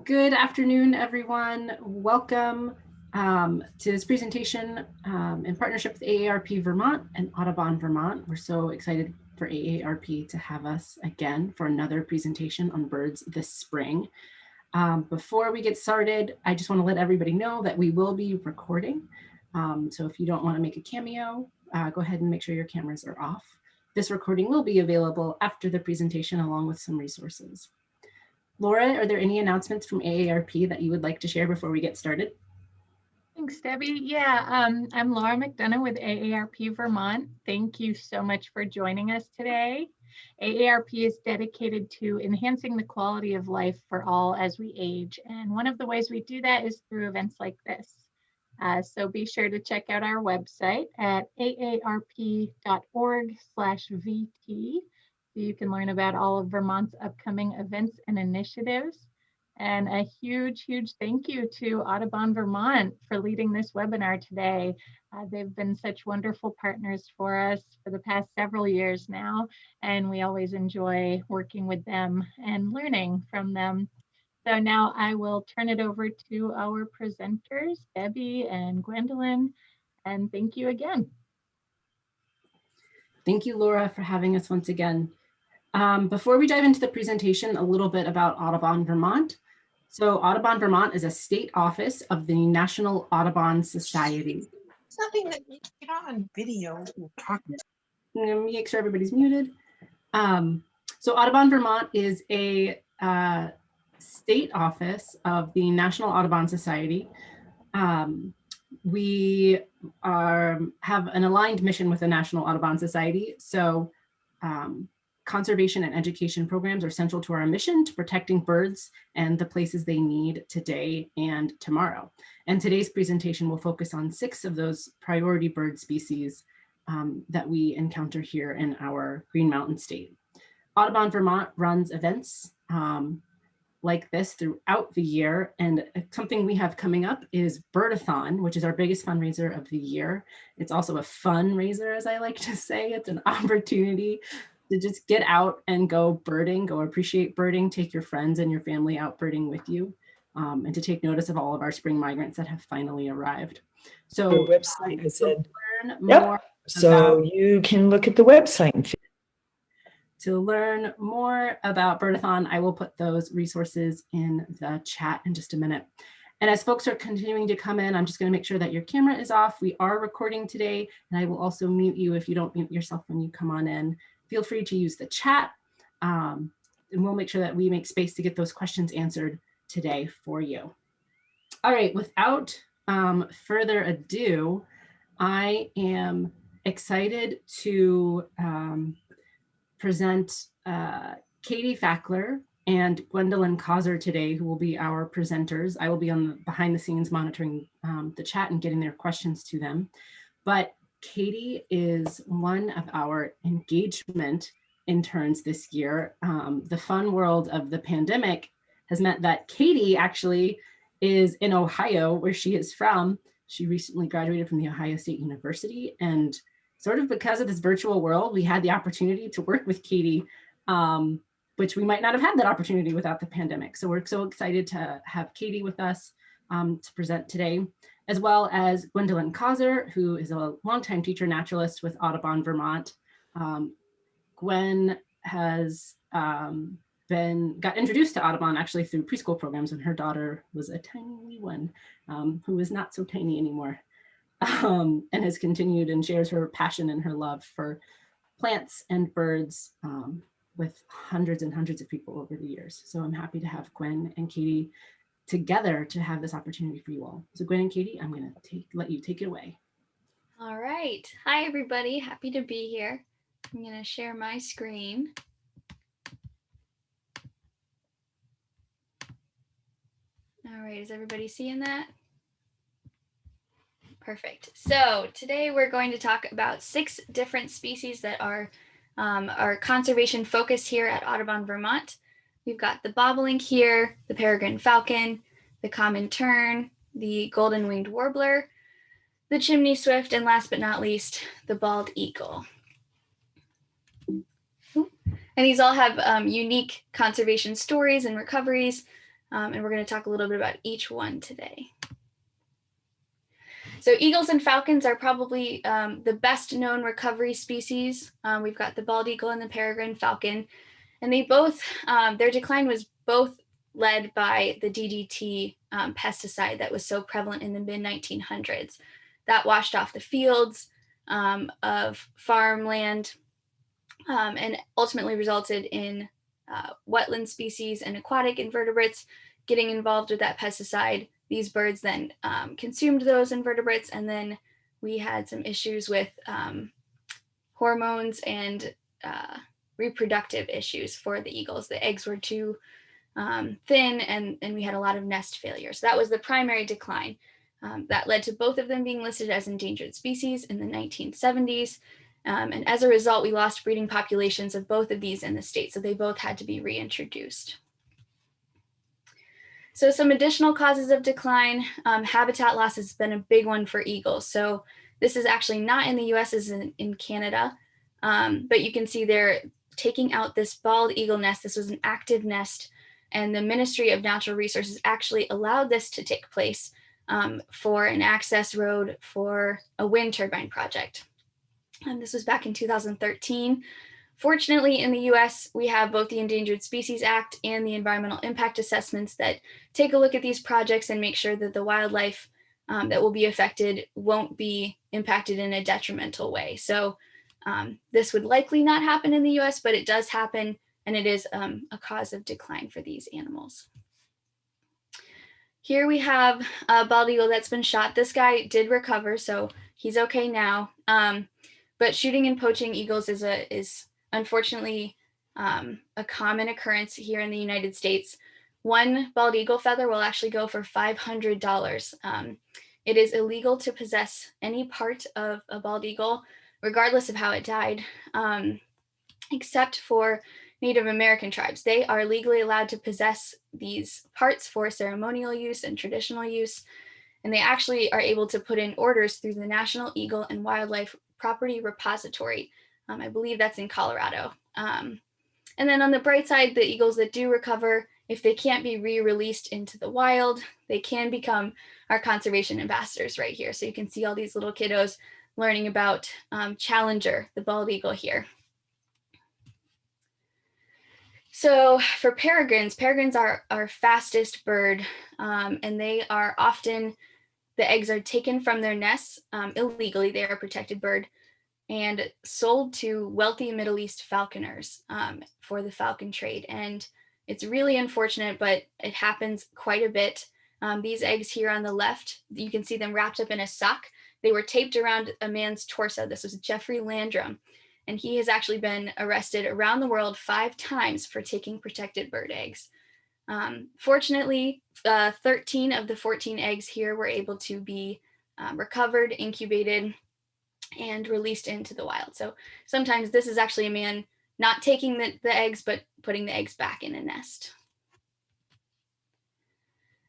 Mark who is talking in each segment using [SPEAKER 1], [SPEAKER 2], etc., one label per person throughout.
[SPEAKER 1] Good afternoon, everyone. Welcome to this presentation in partnership with AARP Vermont and Audubon Vermont. We're so excited for AARP to have us again for another presentation on birds this spring. Before we get started, I just want to let everybody know that we will be recording. So if you don't want to make a cameo, go ahead and make sure your cameras are off. This recording will be available after the presentation along with some resources. Laura, are there any announcements from AARP that you would like to share before we get started?
[SPEAKER 2] Thanks, Debbie. Yeah, I'm Laura McDonough with AARP Vermont. Thank you so much for joining us today. AARP is dedicated to enhancing the quality of life for all as we age. And one of the ways we do that is through events like this. So be sure to check out our website at aarp.org/VT. So you can learn about all of Vermont's upcoming events and initiatives. And a huge, huge thank you to Audubon Vermont for leading this webinar today. They've been such wonderful partners for us for the past several years now, and we always enjoy working with them and learning from them. So now I will turn it over to our presenters, Debbie and Gwendolyn, and thank you again.
[SPEAKER 1] Thank you, Laura, for having us once again. Before we dive into the presentation, a little bit about Audubon Vermont. So Audubon Vermont is a state office of the National Audubon Society.
[SPEAKER 3] Something that you get on video.
[SPEAKER 1] I'm gonna make sure everybody's muted. So Audubon Vermont is a state office of the National Audubon Society. We have an aligned mission with the National Audubon Society. So conservation and education programs are central to our mission to protecting birds and the places they need today and tomorrow. And today's presentation will focus on 6 of those priority bird species that we encounter here in our Green Mountain State. Audubon Vermont runs events like this throughout the year. And something we have coming up is Bird-A-Thon, which is our biggest fundraiser of the year. It's also a fundraiser, as I like to say. It's an opportunity to just get out and go birding, go appreciate birding, take your friends and your family out birding with you, and to take notice of all of our spring migrants that have finally arrived. So
[SPEAKER 3] the website, I said,
[SPEAKER 1] more
[SPEAKER 3] so you can look at the website.
[SPEAKER 1] To learn more about Bird-A-Thon, I will put those resources in the chat in just a minute. And as folks are continuing to come in, I'm just going to make sure that your camera is off. We are recording today, and I will also mute you if you don't mute yourself when you come on in. Feel free to use the chat, and we'll make sure that we make space to get those questions answered today for you. All right, without further ado, I am excited to present Katie Fackler and Gwendolyn Causer today, who will be our presenters. I will be on the behind the scenes monitoring the chat and getting their questions to them. But Katie is one of our engagement interns this year. The fun world of the pandemic has meant that Katie actually is in Ohio, where she is from. She recently graduated from the Ohio State University, and sort of because of this virtual world, we had the opportunity to work with Katie, which we might not have had that opportunity without the pandemic. So we're so excited to have Katie with us to present today, as well as Gwendolyn Causer, who is a longtime teacher naturalist with Audubon Vermont. Gwen has got introduced to Audubon actually through preschool programs when her daughter was a tiny wee one, who is not so tiny anymore, and has continued and shares her passion and her love for plants and birds with hundreds and hundreds of people over the years. So I'm happy to have Gwen and Katie together to have this opportunity for you all. So Gwen and Katie, I'm going to let you take it away.
[SPEAKER 4] All right. Hi, everybody. Happy to be here. I'm going to share my screen. All right. Is everybody seeing that? Perfect. So today we're going to talk about 6 different species that are conservation focused here at Audubon Vermont. We've got the bobolink here, the peregrine falcon, the common tern, the golden-winged warbler, the chimney swift, and last but not least, the bald eagle. And these all have unique conservation stories and recoveries. And we're going to talk a little bit about each one today. So eagles and falcons are probably the best known recovery species. We've got the bald eagle and the peregrine falcon, and they both, their decline was both led by the DDT pesticide that was so prevalent in the mid-1900s. That washed off the fields of farmland and ultimately resulted in wetland species and aquatic invertebrates getting involved with that pesticide. These birds then consumed those invertebrates, and then we had some issues with hormones and reproductive issues for the eagles. The eggs were too thin, and we had a lot of nest failures. So that was the primary decline. That led to both of them being listed as endangered species in the 1970s. And as a result, we lost breeding populations of both of these in the state. So they both had to be reintroduced. So some additional causes of decline, habitat loss has been a big one for eagles. So this is actually not in the US, as in Canada, but you can see they're taking out this bald eagle nest. This was an active nest, and the Ministry of Natural Resources actually allowed this to take place for an access road for a wind turbine project. And this was back in 2013. Fortunately, in the US, we have both the Endangered Species Act and the environmental impact assessments that take a look at these projects and make sure that the wildlife that will be affected won't be impacted in a detrimental way. So this would likely not happen in the US, but it does happen, and it is a cause of decline for these animals. Here we have a bald eagle that's been shot. This guy did recover, so he's okay now. But shooting and poaching eagles is unfortunately a common occurrence here in the United States. One bald eagle feather will actually go for $500. It is illegal to possess any part of a bald eagle, regardless of how it died, except for Native American tribes. They are legally allowed to possess these parts for ceremonial use and traditional use, and they actually are able to put in orders through the National Eagle and Wildlife Property Repository. I believe that's in Colorado. And then on the bright side, the eagles that do recover, if they can't be re-released into the wild, they can become our conservation ambassadors right here. So you can see all these little kiddos learning about Challenger, the bald eagle here. So for peregrines are our fastest bird, and they are often, the eggs are taken from their nests illegally. They are a protected bird and sold to wealthy Middle East falconers for the falcon trade. And it's really unfortunate, but it happens quite a bit. These eggs here on the left, you can see them wrapped up in a sock. They were taped around a man's torso. This was Jeffrey Landrum, and he has actually been arrested around the world 5 times for taking protected bird eggs. Fortunately, 13 of the 14 eggs here were able to be recovered, incubated, and released into the wild. So sometimes this is actually a man not taking the eggs, but putting the eggs back in a nest.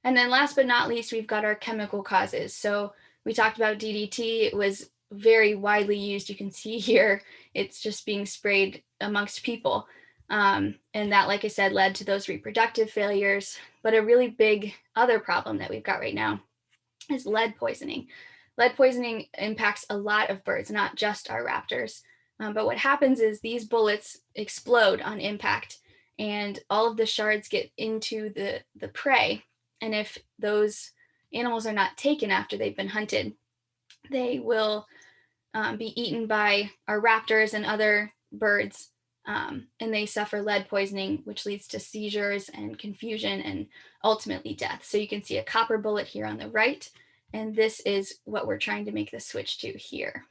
[SPEAKER 4] And then last but not least, we've got our chemical causes. So we talked about DDT. It was very widely used. You can see here, it's just being sprayed amongst people. And that, like I said, led to those reproductive failures. But a really big other problem that we've got right now is lead poisoning. Lead poisoning impacts a lot of birds, not just our raptors. But what happens is these bullets explode on impact, and all of the shards get into the prey. And if those animals are not taken after they've been hunted, they will be eaten by our raptors and other birds, and they suffer lead poisoning, which leads to seizures and confusion and ultimately death. So you can see a copper bullet here on the right, and this is what we're trying to make the switch to here.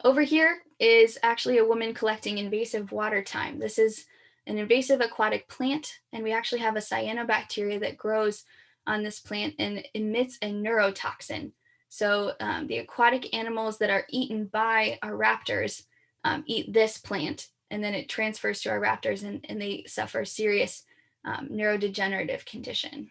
[SPEAKER 4] Over here is actually a woman collecting invasive water thyme. This is an invasive aquatic plant, and we actually have a cyanobacteria that grows on this plant and emits a neurotoxin. So the aquatic animals that are eaten by our raptors eat this plant, and then it transfers to our raptors, and they suffer serious neurodegenerative condition.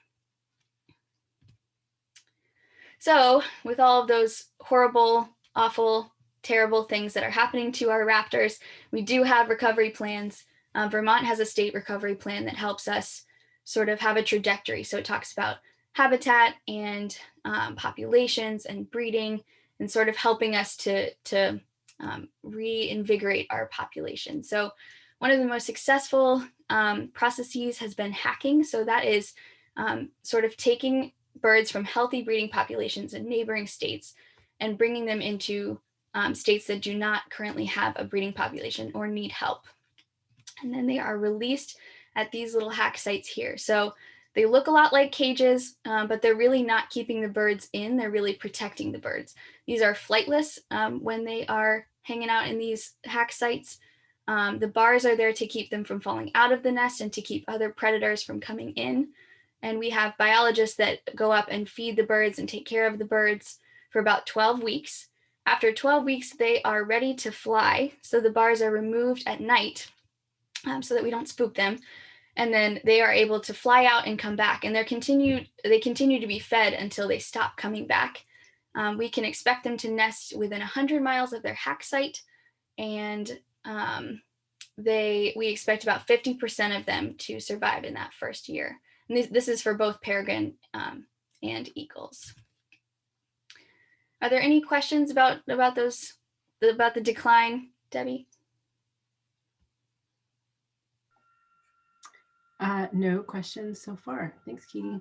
[SPEAKER 4] So with all of those horrible, awful terrible things that are happening to our raptors, we do have recovery plans. Vermont has a state recovery plan that helps us sort of have a trajectory. So it talks about habitat and populations and breeding and sort of helping us to reinvigorate our population. So one of the most successful processes has been hacking. So that is sort of taking birds from healthy breeding populations in neighboring states and bringing them into states that do not currently have a breeding population or need help. And then they are released at these little hack sites here. So they look a lot like cages, but they're really not keeping the birds in, they're really protecting the birds. These are flightless when they are hanging out in these hack sites. The bars are there to keep them from falling out of the nest and to keep other predators from coming in. And we have biologists that go up and feed the birds and take care of the birds for about 12 weeks. After 12 weeks, they are ready to fly. So the bars are removed at night so that we don't spook them. And then they are able to fly out and come back. And they continue to be fed until they stop coming back. We can expect them to nest within 100 miles of their hack site. And we expect about 50% of them to survive in that first year. And this is for both peregrine and eagles. Are there any questions about the decline, Debbie?
[SPEAKER 1] No questions so far. Thanks, Katie.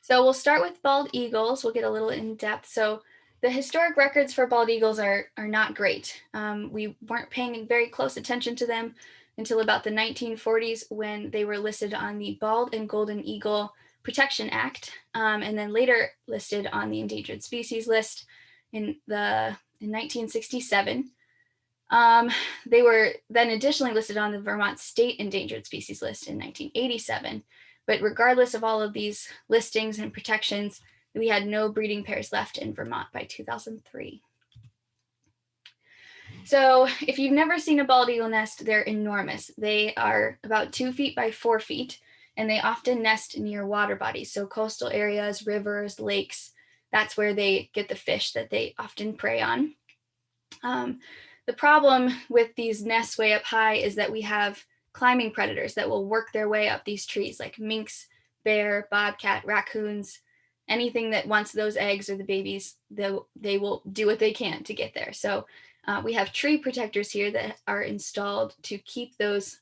[SPEAKER 4] So we'll start with bald eagles. We'll get a little in depth. So the historic records for bald eagles are not great. We weren't paying very close attention to them until about the 1940s when they were listed on the Bald and Golden Eagle Protection Act, and then later listed on the endangered species list in 1967. They were then additionally listed on the Vermont State Endangered Species List in 1987. But regardless of all of these listings and protections, we had no breeding pairs left in Vermont by 2003. So if you've never seen a bald eagle nest, they're enormous. They are about 2 feet by 4 feet, and they often nest near water bodies. So coastal areas, rivers, lakes, that's where they get the fish that they often prey on. The problem with these nests way up high is that we have climbing predators that will work their way up these trees, like minks, bear, bobcat, raccoons, anything that wants those eggs or the babies, they will do what they can to get there. So we have tree protectors here that are installed to keep those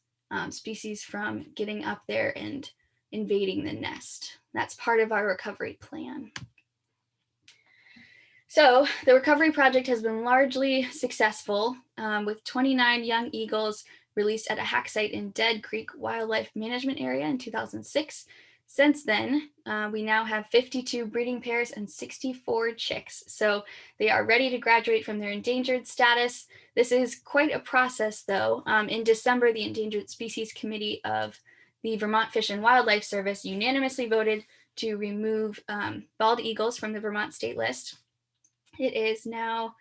[SPEAKER 4] species from getting up there and invading the nest. That's part of our recovery plan. So the recovery project has been largely successful with 29 young eagles released at a hack site in Dead Creek Wildlife Management Area in 2006. Since then, we now have 52 breeding pairs and 64 chicks. So they are ready to graduate from their endangered status. This is quite a process though. In December, the Endangered Species Committee of the Vermont Fish and Wildlife Service unanimously voted to remove bald eagles from the Vermont state list. It is now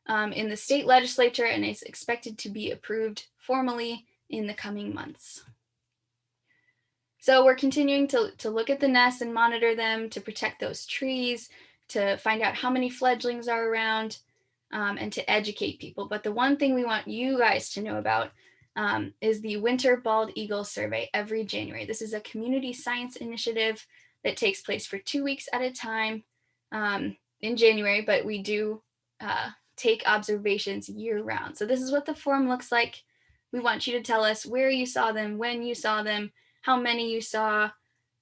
[SPEAKER 4] in the state legislature and is expected to be approved formally in the coming months. So we're continuing to look at the nests and monitor them, to protect those trees, to find out how many fledglings are around, and to educate people. But the one thing we want you guys to know about is the Winter Bald Eagle Survey every January. This is a community science initiative that takes place for 2 weeks at a time in January, but we do take observations year round. So this is what the form looks like. We want you to tell us where you saw them, when you saw them, how many you saw.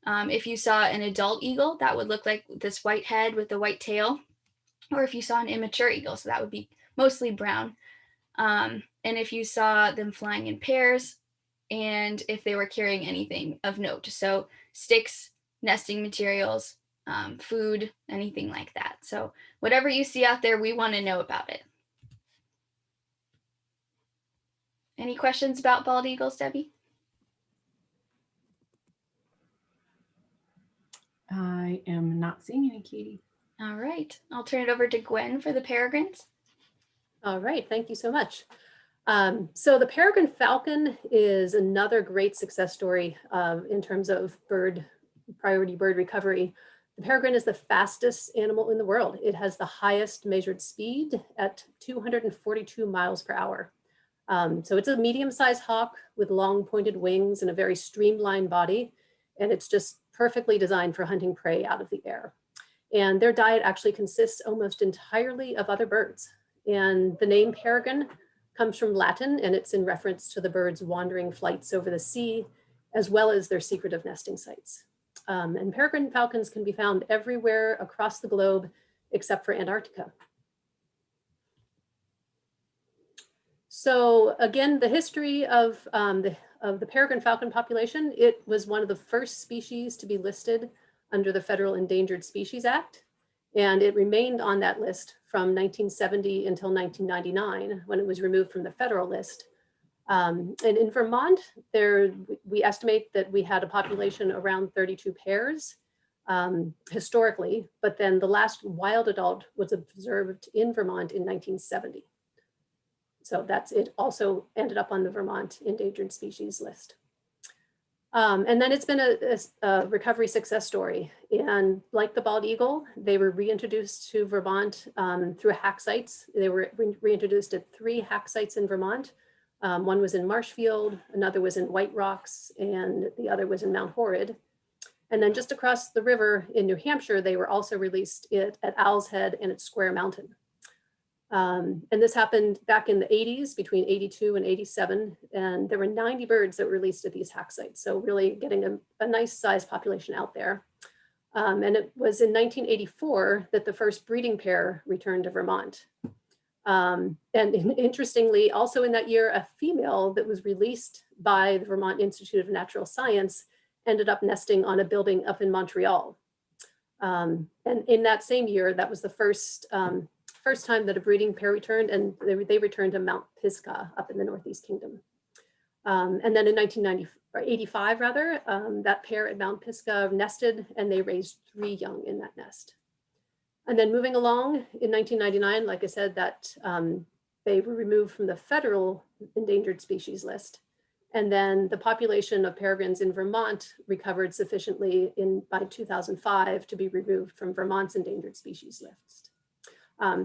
[SPEAKER 4] If you saw an adult eagle, that would look like this white head with the white tail, or if you saw an immature eagle, so that would be mostly brown. And if you saw them flying in pairs, and if they were carrying anything of note, so sticks, nesting materials, food, anything like that. So whatever you see out there, we want to know about it. Any questions about bald eagles, Debbie?
[SPEAKER 1] I am not seeing any, Katie.
[SPEAKER 4] All right, I'll turn it over to Gwen for the peregrines.
[SPEAKER 5] All right, thank you so much. So the Peregrine Falcon is another great success story in terms of priority bird recovery. The peregrine is the fastest animal in the world. It has the highest measured speed at 242 miles per hour. So it's a medium-sized hawk with long pointed wings and a very streamlined body. And it's just perfectly designed for hunting prey out of the air. And their diet actually consists almost entirely of other birds. And the name peregrine comes from Latin, and it's in reference to the birds' wandering flights over the sea, as well as their secretive nesting sites. And peregrine falcons can be found everywhere across the globe, except for Antarctica. So again, the history of the peregrine falcon population, it was one of the first species to be listed under the Federal Endangered Species Act. And it remained on that list from 1970 until 1999, when it was removed from the federal list. And in Vermont, we estimate that we had a population around 32 pairs historically, but then the last wild adult was observed in Vermont in 1970. So it also ended up on the Vermont endangered species list. And then it's been a recovery success story. And like the bald eagle, they were reintroduced to Vermont through hack sites. They were reintroduced at 3 hack sites in Vermont. One was in Marshfield, another was in White Rocks, and the other was in Mount Horrid. And then just across the river in New Hampshire, they were also released at Owl's Head and at Square Mountain. And this happened back in the 80s, between 82 and 87. And there were 90 birds that were released at these hack sites. So really getting a nice size population out there. And it was in 1984 that the first breeding pair returned to Vermont. And interestingly, also in that year, a female that was released by the Vermont Institute of Natural Science ended up nesting on a building up in Montreal. And in that same year, that was the first time that a breeding pair returned, and they returned to Mount Pisgah up in the Northeast Kingdom. And then in 1985, that pair at Mount Pisgah nested, and they raised 3 young in that nest. And then moving along in 1999, like I said, that they were removed from the federal endangered species list. And then the population of peregrines in Vermont recovered sufficiently by 2005 to be removed from Vermont's endangered species list.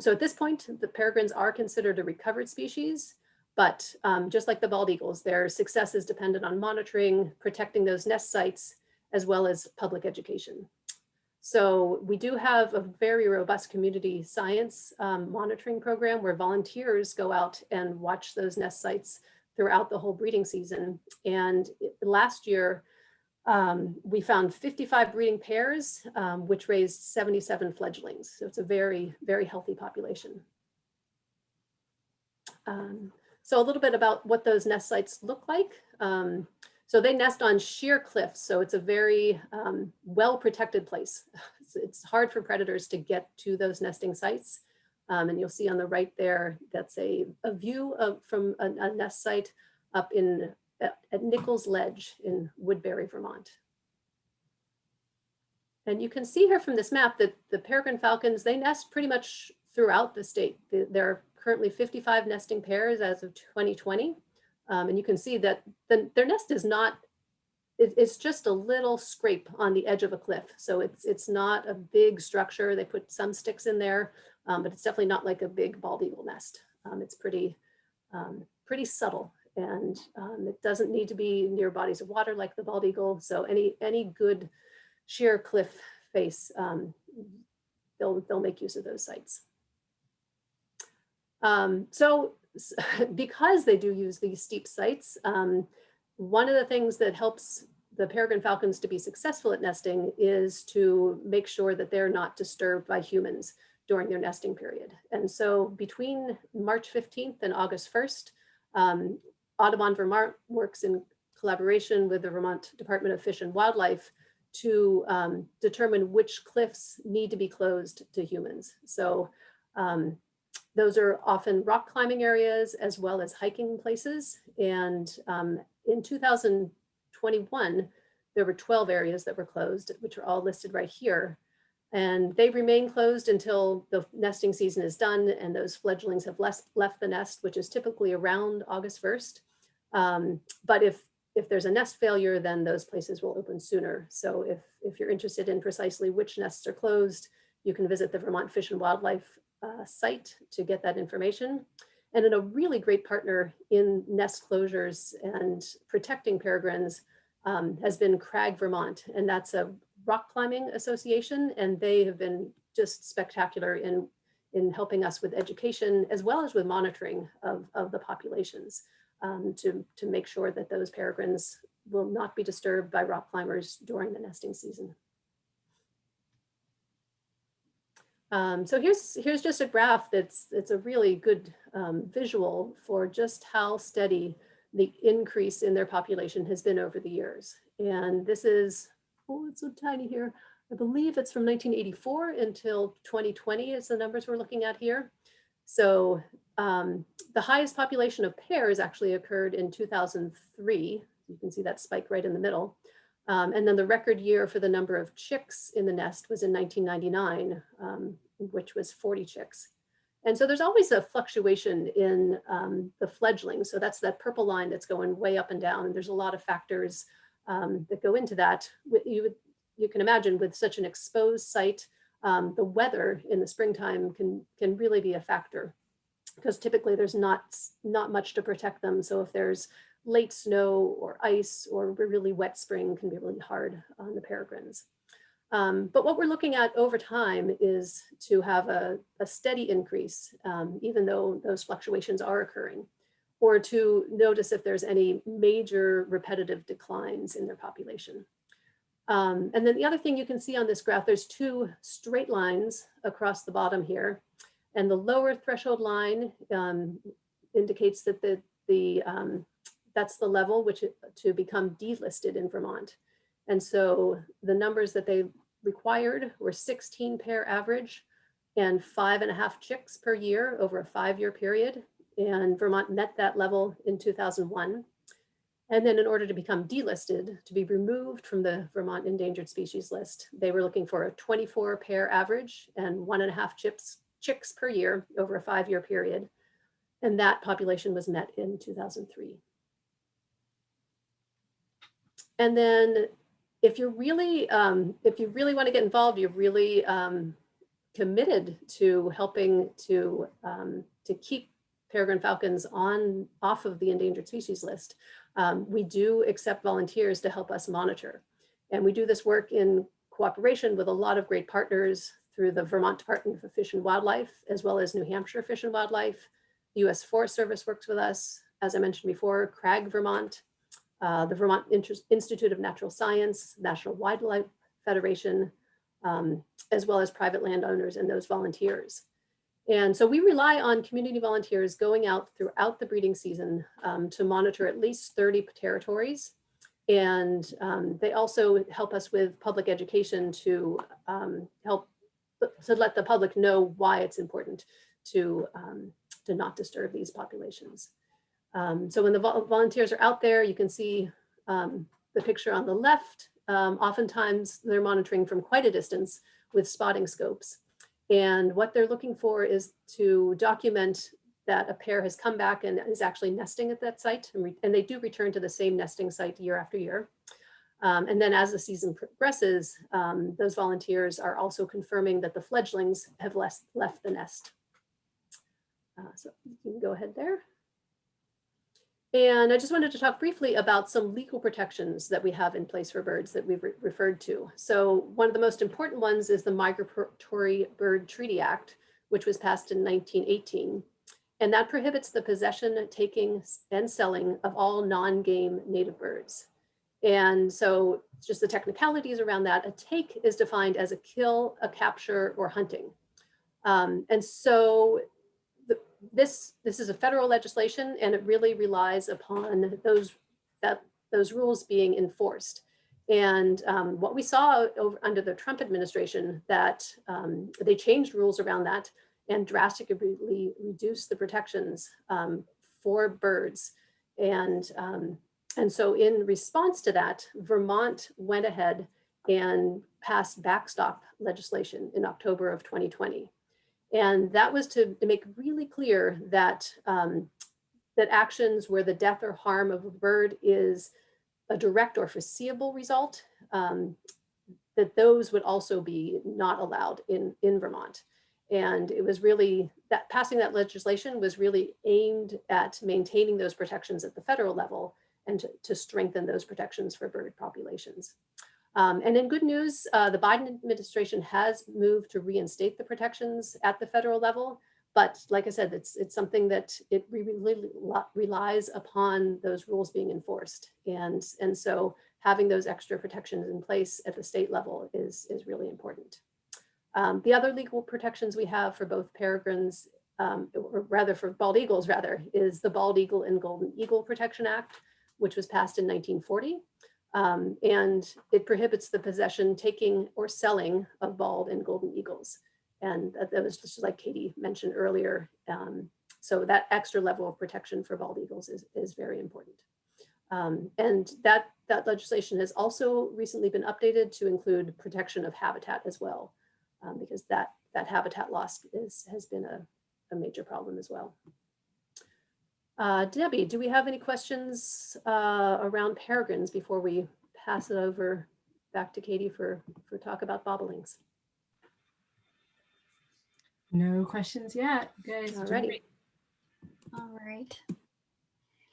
[SPEAKER 5] So at this point, the peregrines are considered a recovered species, but just like the bald eagles, their success is dependent on monitoring, protecting those nest sites, as well as public education. So we do have a very robust community science monitoring program where volunteers go out and watch those nest sites throughout the whole breeding season. And last year, we found 55 breeding pairs, which raised 77 fledglings. So it's a very, very healthy population. So a little bit about what those nest sites look like. So they nest on sheer cliffs. So it's a very well-protected place. It's hard for predators to get to those nesting sites. And you'll see on the right there, that's a view from a nest site up at Nichols Ledge in Woodbury, Vermont. And you can see here from this map that the peregrine falcons, they nest pretty much throughout the state. There are currently 55 nesting pairs as of 2020. And you can see that their nest is not, it's just a little scrape on the edge of a cliff. So it's not a big structure. They put some sticks in there, but it's definitely not like a big bald eagle nest. It's pretty subtle. And it doesn't need to be near bodies of water like the bald eagle. So any good sheer cliff face, they'll make use of those sites. So because they do use these steep sites, one of the things that helps the peregrine falcons to be successful at nesting is to make sure that they're not disturbed by humans during their nesting period. And so between March 15th and August 1st, Audubon Vermont works in collaboration with the Vermont Department of Fish and Wildlife to determine which cliffs need to be closed to humans. So those are often rock climbing areas as well as hiking places. And in 2021, there were 12 areas that were closed, which are all listed right here. And they remain closed until the nesting season is done and those fledglings have left the nest, which is typically around August 1st. But if if there's a nest failure, then those places will open sooner. So if you're interested in precisely which nests are closed, you can visit the Vermont Fish and Wildlife site to get that information. And then a really great partner in nest closures and protecting peregrines has been CRAG Vermont, and that's a rock climbing association, and they have been just spectacular in helping us with education as well as with monitoring of the populations to make sure that those peregrines will not be disturbed by rock climbers during the nesting season. So here's just a graph it's a really good visual for just how steady the increase in their population has been over the years. And this is, oh, it's so tiny here. I believe it's from 1984 until 2020 is the numbers we're looking at here. So the highest population of pairs actually occurred in 2003. You can see that spike right in the middle. And then the record year for the number of chicks in the nest was in 1999, which was 40 chicks. And so there's always a fluctuation in the fledglings. So that's that purple line that's going way up and down. And there's a lot of factors that go into that. You can imagine with such an exposed site, the weather in the springtime can really be a factor, because typically there's not much to protect them. So if there's late snow or ice or a really wet spring, can be really hard on the peregrines. But what we're looking at over time is to have a steady increase, even though those fluctuations are occurring, or to notice if there's any major repetitive declines in their population. And then the other thing you can see on this graph, there's two straight lines across the bottom here. And the lower threshold line indicates that that's the level to become delisted in Vermont. And so the numbers that they required were 16 pair average and 5.5 chicks per year over a 5-year period. And Vermont met that level in 2001. And then in order to become delisted, to be removed from the Vermont endangered species list, they were looking for a 24 pair average and 1.5 chicks per year over a 5-year period. And that population was met in 2003. And then if you really want to get involved, you're really committed to helping to keep peregrine falcons off of the endangered species list. We do accept volunteers to help us monitor. And we do this work in cooperation with a lot of great partners through the Vermont Department of Fish and Wildlife, as well as New Hampshire Fish and Wildlife. The U.S. Forest Service works with us, as I mentioned before, CRAG Vermont, the Vermont Institute of Natural Science, National Wildlife Federation, as well as private landowners and those volunteers. And so we rely on community volunteers going out throughout the breeding season to monitor at least 30 territories. And they also help us with public education to let the public know why it's important to not disturb these populations. So when the volunteers are out there, you can see the picture on the left. Oftentimes they're monitoring from quite a distance with spotting scopes. And what they're looking for is to document that a pair has come back and is actually nesting at that site. And they do return to the same nesting site year after year. And then as the season progresses, those volunteers are also confirming that the fledglings have left the nest. So you can go ahead there. And I just wanted to talk briefly about some legal protections that we have in place for birds that we've referred to. So one of the most important ones is the Migratory Bird Treaty Act, which was passed in 1918. And that prohibits the possession, taking, and selling of all non-game native birds. And so just the technicalities around that, a take is defined as a kill, a capture, or hunting. And so this is a federal legislation, and it really relies upon those rules being enforced. And what we saw under the Trump administration, that they changed rules around that and drastically reduced the protections for birds. And so in response to that, Vermont went ahead and passed backstop legislation in October of 2020. And that was to make really clear that, that actions where the death or harm of a bird is a direct or foreseeable result, that those would also be not allowed in Vermont. And it was really that passing that legislation was really aimed at maintaining those protections at the federal level and to strengthen those protections for bird populations. And in good news, the Biden administration has moved to reinstate the protections at the federal level. But like I said, it's something that it really relies upon those rules being enforced. And so having those extra protections in place at the state level is really important. The other legal protections we have for both peregrines, or rather for bald eagles rather, is the Bald Eagle and Golden Eagle Protection Act, which was passed in 1940. And it prohibits the possession, taking, or selling of bald and golden eagles. And that was just like Katie mentioned earlier. So that extra level of protection for bald eagles is very important. And that legislation has also recently been updated to include protection of habitat as well, because that habitat loss has been a major problem as well. Debbie, do we have any questions around peregrines before we pass it over back to Katie for talk about bobolings?
[SPEAKER 1] No questions yet, guys.
[SPEAKER 5] Alrighty.
[SPEAKER 4] All right.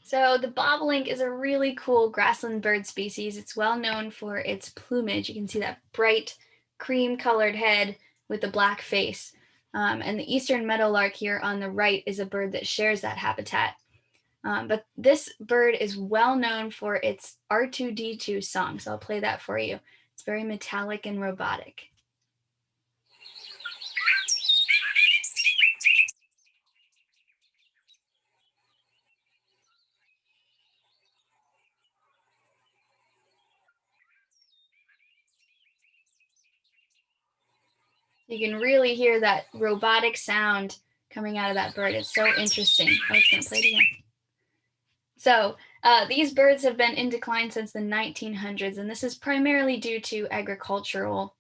[SPEAKER 4] So the bobolink is a really cool grassland bird species. It's well known for its plumage. You can see that bright cream colored head with the black face. And the eastern meadowlark here on the right is a bird that shares that habitat. But this bird is well known for its R2D2 song. So I'll play that for you. It's very metallic and robotic. You can really hear that robotic sound coming out of that bird. It's so interesting. Oh, it's gonna play it again. So these birds have been in decline since the 1900s, and this is primarily due to agricultural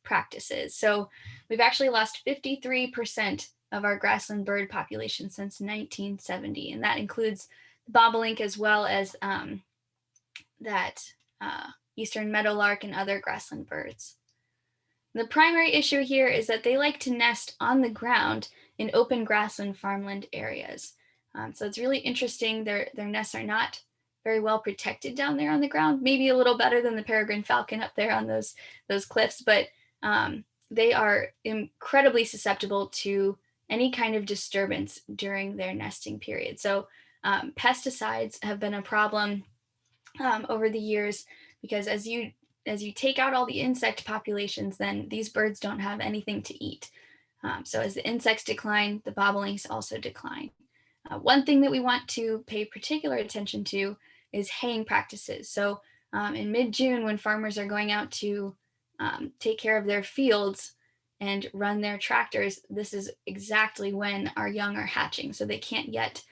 [SPEAKER 4] practices. So we've actually lost 53% of our grassland bird population since 1970, and that includes the bobolink as well as that eastern meadowlark and other grassland birds. The primary issue here is that they like to nest on the ground in open grassland farmland areas. So it's really interesting. Their nests are not very well protected down there on the ground, maybe a little better than the peregrine falcon up there on those cliffs, but they are incredibly susceptible to any kind of disturbance during their nesting period. So pesticides have been a problem over the years, because as you take out all the insect populations, then these birds don't have anything to eat. So as the insects decline, the bobolinks also decline. One thing that we want to pay particular attention to is haying practices. So in mid-June, when farmers are going out to take care of their fields and run their tractors, this is exactly when our young are hatching. So they can't yet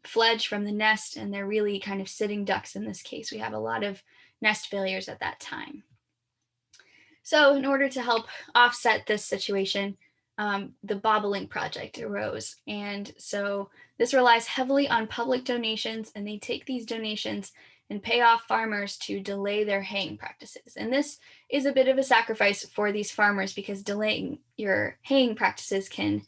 [SPEAKER 4] fledge from the nest, and they're really kind of sitting ducks in this case. We have a lot of nest failures at that time. So in order to help offset this situation, the Bobbling Project arose. And so this relies heavily on public donations, and they take these donations and pay off farmers to delay their haying practices. And this is a bit of a sacrifice for these farmers, because delaying your haying practices can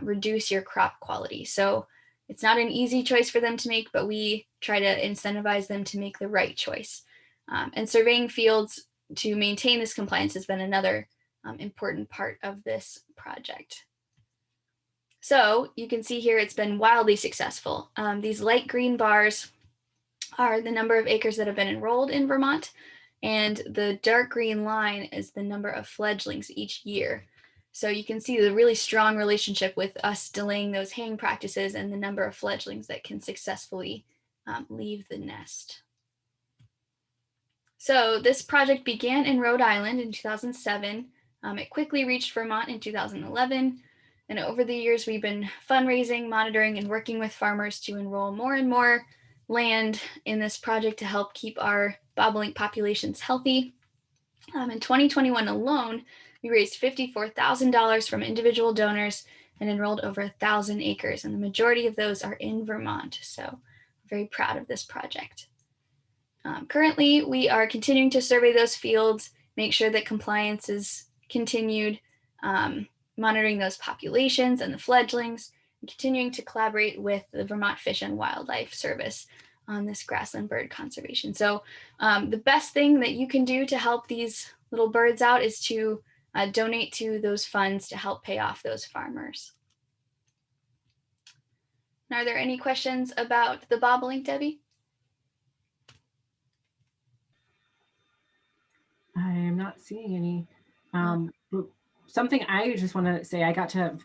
[SPEAKER 4] reduce your crop quality. So it's not an easy choice for them to make, but we try to incentivize them to make the right choice. And surveying fields to maintain this compliance has been another important part of this project. So you can see here it's been wildly successful. These light green bars are the number of acres that have been enrolled in Vermont, and the dark green line is the number of fledglings each year. So you can see the really strong relationship with us delaying those haying practices and the number of fledglings that can successfully leave the nest. So this project began in Rhode Island in 2007. It quickly reached Vermont in 2011. And over the years, we've been fundraising, monitoring, and working with farmers to enroll more and more land in this project to help keep our bobolink populations healthy. In 2021 alone, we raised $54,000 from individual donors and enrolled over 1,000 acres. And the majority of those are in Vermont. So I'm very proud of this project. Currently, we are continuing to survey those fields, make sure that compliance is continued, monitoring those populations and the fledglings, and continuing to collaborate with the Vermont Fish and Wildlife Service on this grassland bird conservation. So the best thing that you can do to help these little birds out is to donate to those funds to help pay off those farmers. Are there any questions about the bobolink, Debbie?
[SPEAKER 1] I am not seeing any. But something I just want to say, I got to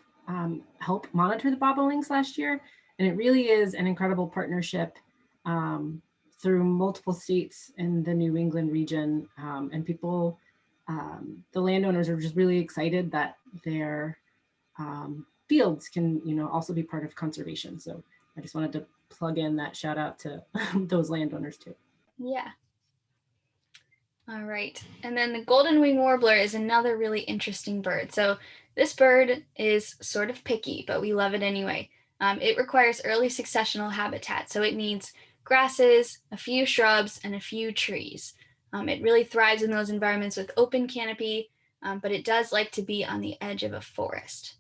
[SPEAKER 1] help monitor the bobolinks last year, and it really is an incredible partnership through multiple states in the New England region, and people, the landowners are just really excited that their fields can, also be part of conservation. So I just wanted to plug in that shout out to those landowners too.
[SPEAKER 4] Yeah. All right. And then the golden wing warbler is another really interesting bird. So this bird is sort of picky, but we love it anyway. It requires early successional habitat. So it needs grasses, a few shrubs, and a few trees. It really thrives in those environments with open canopy, but it does like to be on the edge of a forest.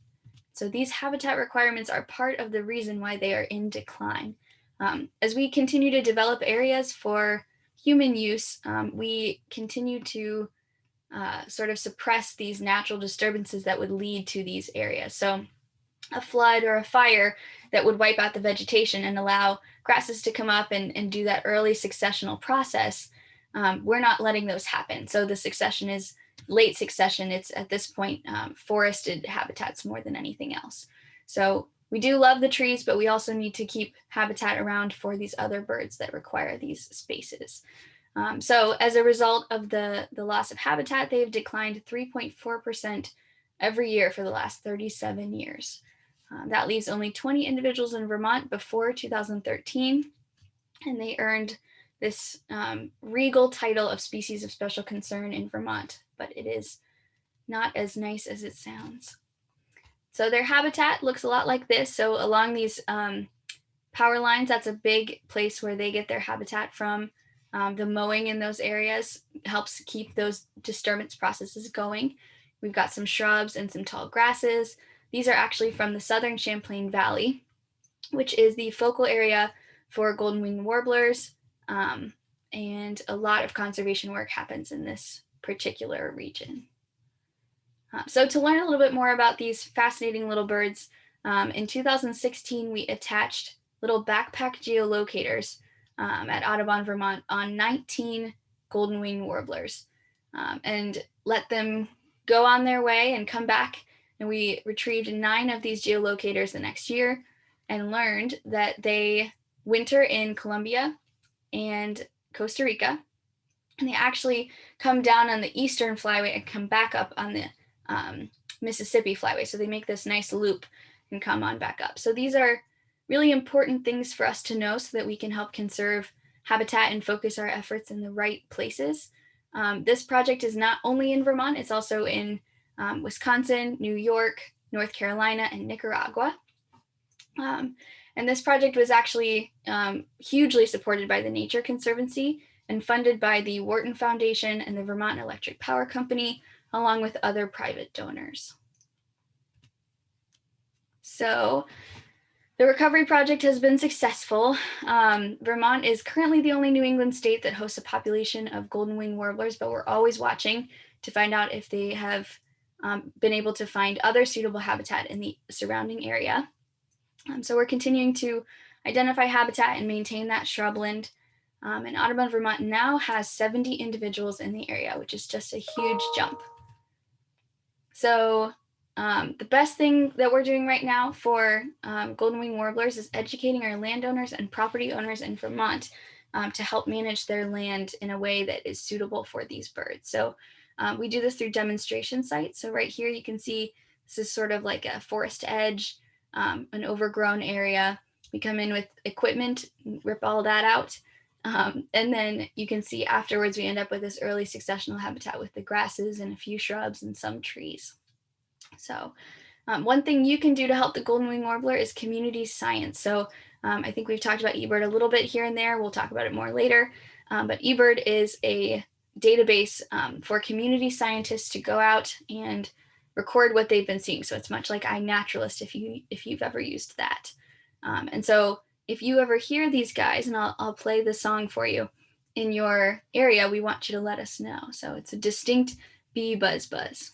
[SPEAKER 4] So these habitat requirements are part of the reason why they are in decline. As we continue to develop areas for human use, we continue to sort of suppress these natural disturbances that would lead to these areas. So a flood or a fire that would wipe out the vegetation and allow grasses to come up and do that early successional process, we're not letting those happen. So the succession is late succession. It's at this point forested habitats more than anything else. So we do love the trees, but we also need to keep habitat around for these other birds that require these spaces. So as a result of the loss of habitat, they've declined 3.4% every year for the last 37 years. That leaves only 20 individuals in Vermont before 2013, and they earned this regal title of species of special concern in Vermont, but it is not as nice as it sounds. So their habitat looks a lot like this. So along these power lines, that's a big place where they get their habitat from. The mowing in those areas helps keep those disturbance processes going. We've got some shrubs and some tall grasses. These are actually from the southern Champlain Valley, which is the focal area for golden-winged warblers. And a lot of conservation work happens in this particular region. So to learn a little bit more about these fascinating little birds, in 2016, we attached little backpack geolocators at Audubon, Vermont on 19 golden-winged warblers and let them go on their way and come back. And we retrieved 9 of these geolocators the next year and learned that they winter in Colombia and Costa Rica. And they actually come down on the Eastern Flyway and come back up on the Mississippi Flyway. So they make this nice loop and come on back up. So these are really important things for us to know so that we can help conserve habitat and focus our efforts in the right places. This project is not only in Vermont, it's also in Wisconsin, New York, North Carolina, and Nicaragua. And this project was actually hugely supported by the Nature Conservancy and funded by the Wharton Foundation and the Vermont Electric Power Company, along with other private donors. So the recovery project has been successful. Vermont is currently the only New England state that hosts a population of golden-winged warblers, but we're always watching to find out if they have been able to find other suitable habitat in the surrounding area. So we're continuing to identify habitat and maintain that shrubland. And Audubon, Vermont now has 70 individuals in the area, which is just a huge jump. So the best thing that we're doing right now for golden-winged warblers is educating our landowners and property owners in Vermont to help manage their land in a way that is suitable for these birds. So we do this through demonstration sites. So right here you can see this is sort of like a forest edge, an overgrown area. We come in with equipment, rip all that out. And then you can see afterwards we end up with this early successional habitat with the grasses and a few shrubs and some trees. So one thing you can do to help the golden-winged warbler is community science. So I think we've talked about eBird a little bit here and there. We'll talk about it more later. But eBird is a database for community scientists to go out and record what they've been seeing. So it's much like iNaturalist if you've ever used that. And so if you ever hear these guys, and I'll play the song for you, in your area, we want you to let us know. So it's a distinct bee buzz buzz.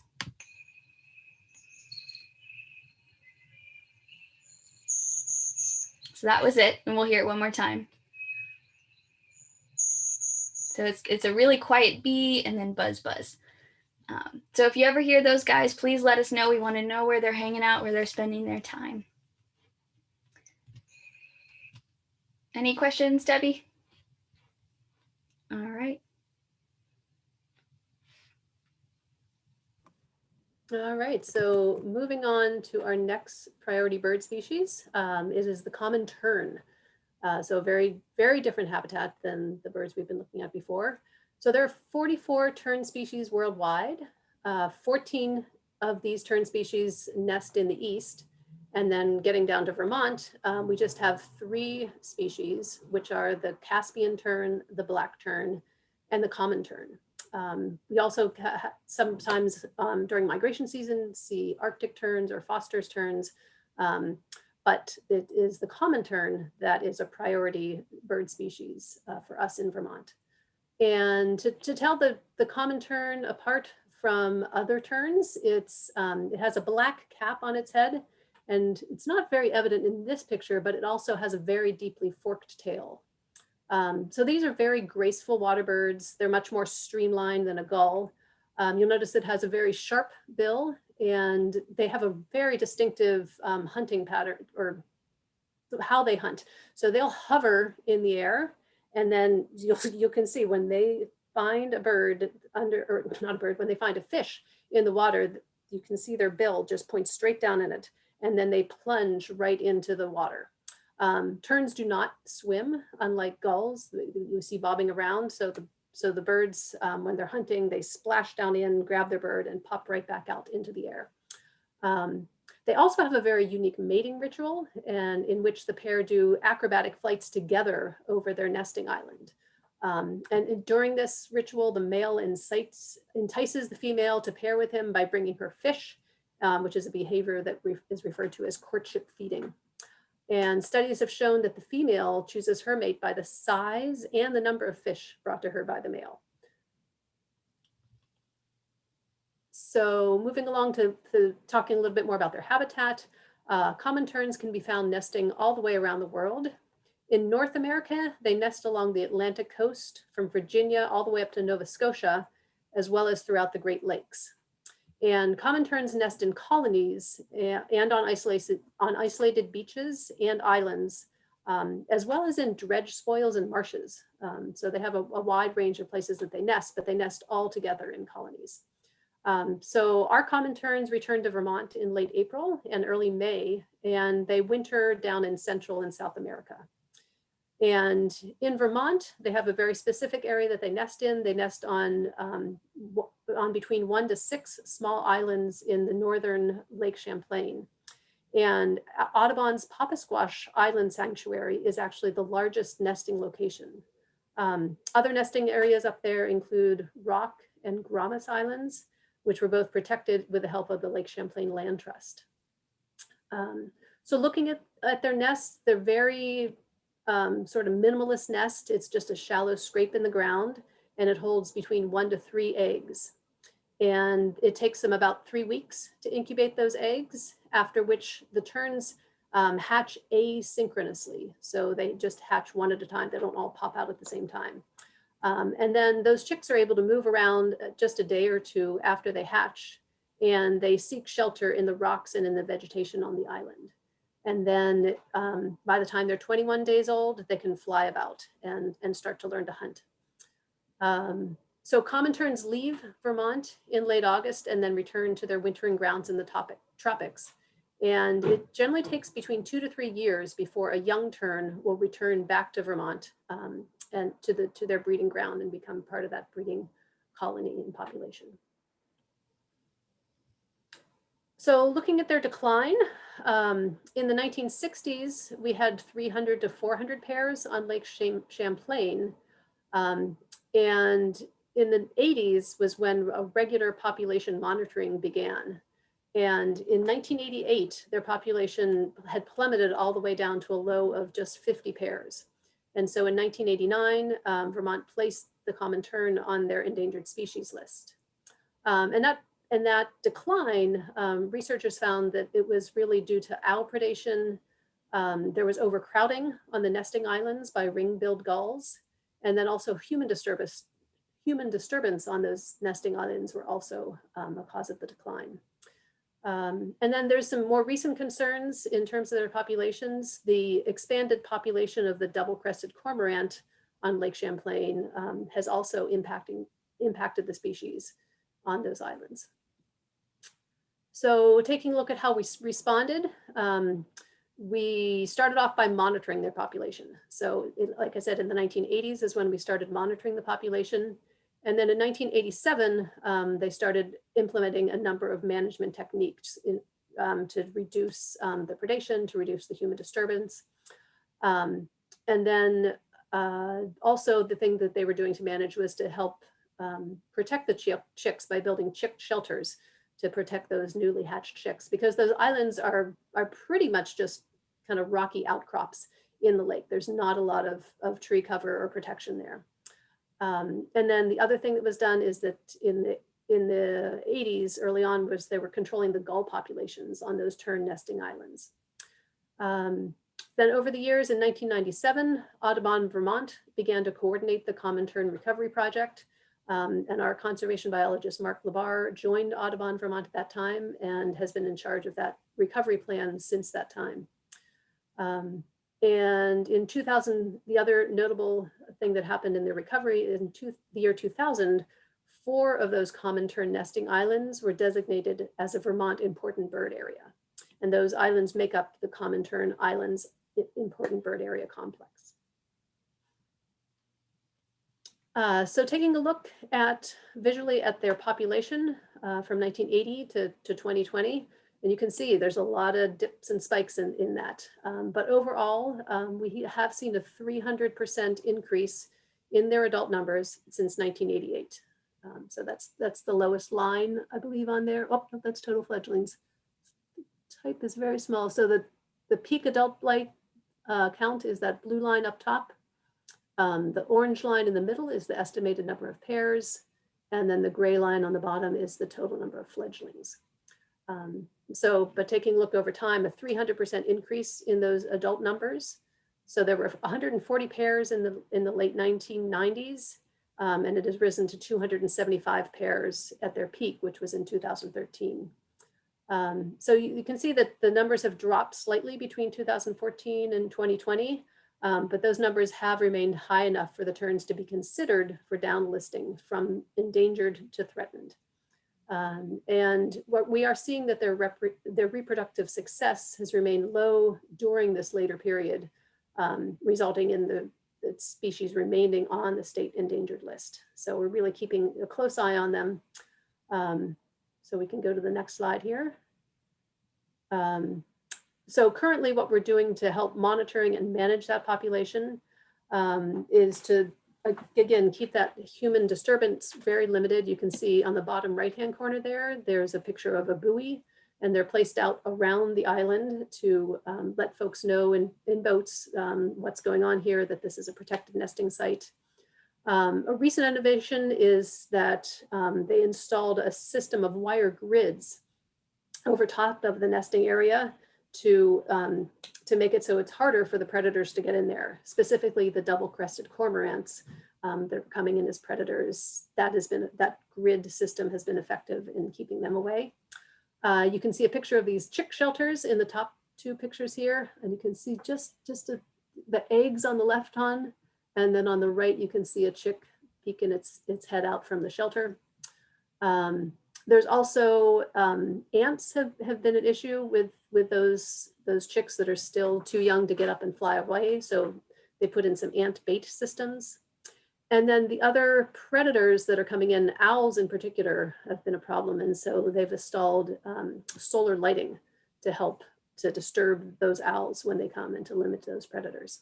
[SPEAKER 4] So that was it, and we'll hear it one more time. So it's a really quiet bee and then buzz buzz. So if you ever hear those guys, please let us know. We want to know where they're hanging out, where they're spending their time. Any questions, Debbie? All right.
[SPEAKER 5] All right, so moving on to our next priority bird species, it is the common tern. So very, very different habitat than the birds we've been looking at before. So there are 44 tern species worldwide. 14 of these tern species nest in the east. And then getting down to Vermont, we just have 3 species, which are the Caspian tern, the black tern, and the common tern. We also sometimes during migration season see Arctic terns or Foster's terns, but it is the common tern that is a priority bird species for us in Vermont. And to tell the common tern apart from other terns, it has a black cap on its head, and it's not very evident in this picture, but it also has a very deeply forked tail. So these are very graceful water birds. They're much more streamlined than a gull. You'll notice it has a very sharp bill, and they have a very distinctive hunting pattern, or how they hunt. So they'll hover in the air, and then you can see when they find a bird or not a bird, when they find a fish in the water, you can see their bill just point straight down in it, and then they plunge right into the water. Terns do not swim, unlike gulls. You see bobbing around. So the birds, when they're hunting, they splash down in, grab their bird, and pop right back out into the air. They also have a very unique mating ritual, and in which the pair do acrobatic flights together over their nesting island. And during this ritual, the male entices the female to pair with him by bringing her fish, which is a behavior that is referred to as courtship feeding. And studies have shown that the female chooses her mate by the size and the number of fish brought to her by the male. So moving along to talking a little bit more about their habitat, common terns can be found nesting all the way around the world. In North America, they nest along the Atlantic coast from Virginia all the way up to Nova Scotia, as well as throughout the Great Lakes. And common terns nest in colonies and on isolated beaches and islands, as well as in dredge spoils and marshes. So they have a wide range of places that they nest, but they nest all together in colonies. So our common terns return to Vermont in late April and early May, and they winter down in Central and South America. And in Vermont, they have a very specific area that they nest in. They nest on between 1 to 6 small islands in the northern Lake Champlain. And Audubon's Papasquash Island Sanctuary is actually the largest nesting location. Other nesting areas up there include Rock and Gromas Islands, which were both protected with the help of the Lake Champlain Land Trust. So looking at their nests, they're very sort of minimalist nest. It's just a shallow scrape in the ground, and it holds between 1 to 3 eggs. And it takes them about 3 weeks to incubate those eggs, after which the terns hatch asynchronously. So they just hatch one at a time. They don't all pop out at the same time. And then those chicks are able to move around just a day or two after they hatch, and they seek shelter in the rocks and in the vegetation on the island. And then by the time they're 21 days old, they can fly about and start to learn to hunt. So common terns leave Vermont in late August and then return to their wintering grounds in the tropics. And it generally takes between 2 to 3 years before a young tern will return back to Vermont and to their breeding ground and become part of that breeding colony and population. So looking at their decline, in the 1960s, we had 300 to 400 pairs on Lake Champlain. And in the 80s was when a regular population monitoring began. And in 1988, their population had plummeted all the way down to a low of just 50 pairs. And so in 1989, Vermont placed the common tern on their endangered species list. And that decline, researchers found that it was really due to owl predation. There was overcrowding on the nesting islands by ring-billed gulls, and then also human disturbance on those nesting islands were also a cause of the decline. And then there's some more recent concerns in terms of their populations. The expanded population of the double-crested cormorant on Lake Champlain has also impacted the species on those islands. So taking a look at how we responded, we started off by monitoring their population. So like I said, in the 1980s is when we started monitoring the population. And then in 1987, they started implementing a number of management techniques to reduce the predation, to reduce the human disturbance. And then also the thing that they were doing to manage was to help protect the chicks by building chick shelters to protect those newly hatched chicks, because those islands are pretty much just kind of rocky outcrops in the lake. There's not a lot of tree cover or protection there. And then the other thing that was done is that in the 80s, early on, was they were controlling the gull populations on those tern nesting islands. Then over the years, in 1997, Audubon Vermont began to coordinate the Common Tern Recovery Project. And our conservation biologist, Mark Labar, joined Audubon Vermont at that time and has been in charge of that recovery plan since that time. And in 2000, the other notable thing that happened in the recovery in the year 2000, 4 of those common tern nesting islands were designated as a Vermont important bird area. And those islands make up the Common Tern Islands Important Bird Area Complex. So taking a look visually at their population from 1980 to 2020, and you can see there's a lot of dips and spikes in that. But overall, we have seen a 300% increase in their adult numbers since 1988. So that's the lowest line, I believe, on there. Oh, no, that's total fledglings. Type is very small. So the peak adult light count is that blue line up top. The orange line in the middle is the estimated number of pairs. And then the gray line on the bottom is the total number of fledglings. But taking a look over time, a 300% increase in those adult numbers. So there were 140 pairs in the late 1990s, and it has risen to 275 pairs at their peak, which was in 2013. So you can see that the numbers have dropped slightly between 2014 and 2020, but those numbers have remained high enough for the terns to be considered for downlisting from endangered to threatened. And what we are seeing that their reproductive success has remained low during this later period, resulting in the species remaining on the state endangered list. So we're really keeping a close eye on them. So we can go to the next slide here. So currently what we're doing to help monitoring and manage that population is to, again, keep that human disturbance very limited. You can see on the bottom right-hand corner there's a picture of a buoy, and they're placed out around the island to let folks know in boats what's going on here, that this is a protected nesting site. A recent innovation is that they installed a system of wire grids over top of the nesting area to make it so it's harder for the predators to get in there, specifically the double-crested cormorants that are coming in as predators. That grid system has been effective in keeping them away. You can see a picture of these chick shelters in the top 2 pictures here, and you can see just the eggs on the left on, and then on the right you can see a chick peeking its head out from the shelter. There's also ants have been an issue with those chicks that are still too young to get up and fly away. So they put in some ant bait systems. And then the other predators that are coming in, owls in particular, have been a problem. And so they've installed solar lighting to help to disturb those owls when they come and to limit those predators.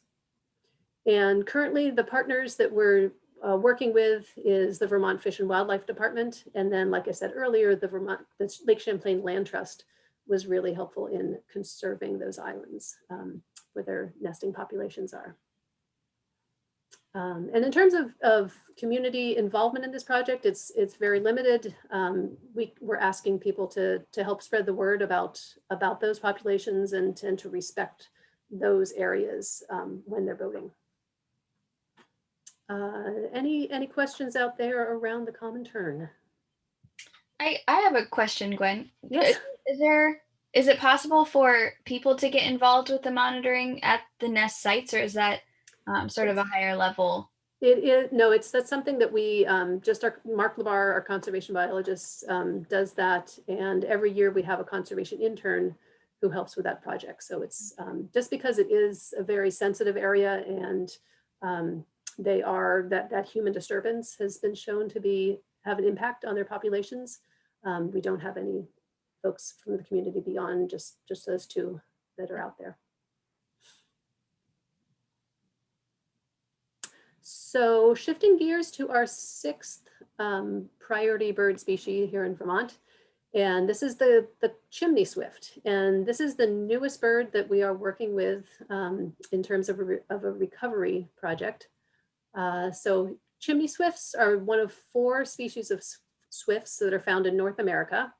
[SPEAKER 5] And currently the partners that we're working with is the Vermont Fish and Wildlife Department. And then, like I said earlier, the Lake Champlain Land Trust was really helpful in conserving those islands where their nesting populations are. And in terms of community involvement in this project, it's very limited. We're asking people to help spread the word about those populations and to respect those areas when they're boating. Any questions out there around the common tern?
[SPEAKER 4] I have a question, Gwen.
[SPEAKER 5] Yes.
[SPEAKER 4] Is it possible for people to get involved with the monitoring at the nest sites, or is that sort of a higher level?
[SPEAKER 5] That's something that we Mark Labar, our conservation biologist, does that, and every year we have a conservation intern who helps with that project. So it's just because it is a very sensitive area, and that human disturbance has been shown to have an impact on their populations. We don't have any folks from the community beyond just those two that are out there. So shifting gears to our 6th priority bird species here in Vermont. And this is the Chimney Swift. And this is the newest bird that we are working with in terms of a recovery project. So Chimney Swifts are one of 4 species of swifts that are found in North America.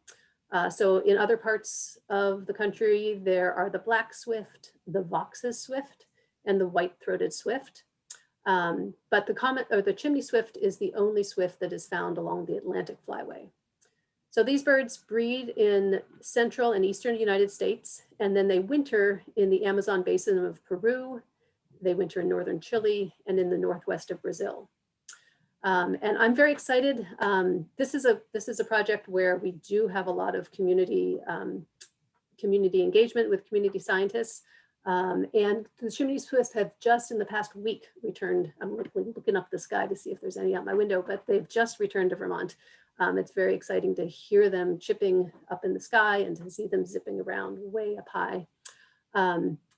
[SPEAKER 5] So in other parts of the country, there are the black swift, the Vox's swift, and the white-throated swift. But the Chimney Swift is the only swift that is found along the Atlantic flyway. So these birds breed in central and eastern United States, and then they winter in the Amazon basin of Peru. They winter in northern Chile and in the northwest of Brazil. And I'm very excited. This is a project where we do have a lot of community engagement with community scientists. And the Chimney Swifts have just in the past week returned. I'm looking up the sky to see if there's any out my window, but they've just returned to Vermont. It's very exciting to hear them chipping up in the sky and to see them zipping around way up high.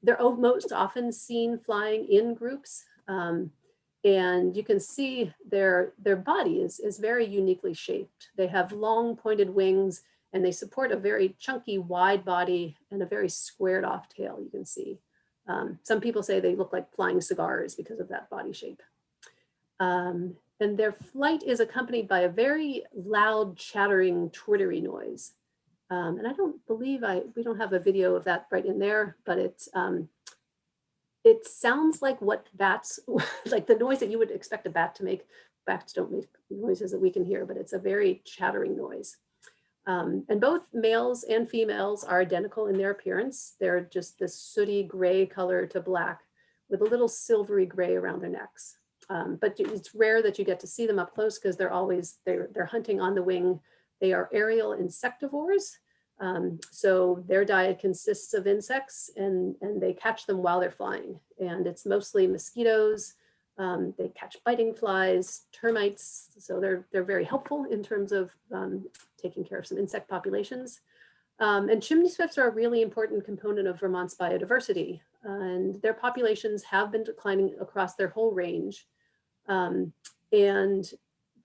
[SPEAKER 5] They're most often seen flying in groups. And you can see their body is very uniquely shaped. They have long pointed wings, and they support a very chunky, wide body and a very squared off tail, you can see. Some people say they look like flying cigars because of that body shape. And their flight is accompanied by a very loud, chattering, twittery noise. And I don't believe we don't have a video of that right in there, but it sounds like what bats, like the noise that you would expect a bat to make. Bats don't make noises that we can hear, but it's a very chattering noise. And both males and females are identical in their appearance. They're just this sooty gray color to black with a little silvery gray around their necks. But it's rare that you get to see them up close because they're hunting on the wing. They are Ariel Insectivores. So their diet consists of insects, and they catch them while they're flying. And it's mostly mosquitoes. They catch biting flies, termites. So they're very helpful in terms of taking care of some insect populations. And chimney swifts are a really important component of Vermont's biodiversity. And their populations have been declining across their whole range. And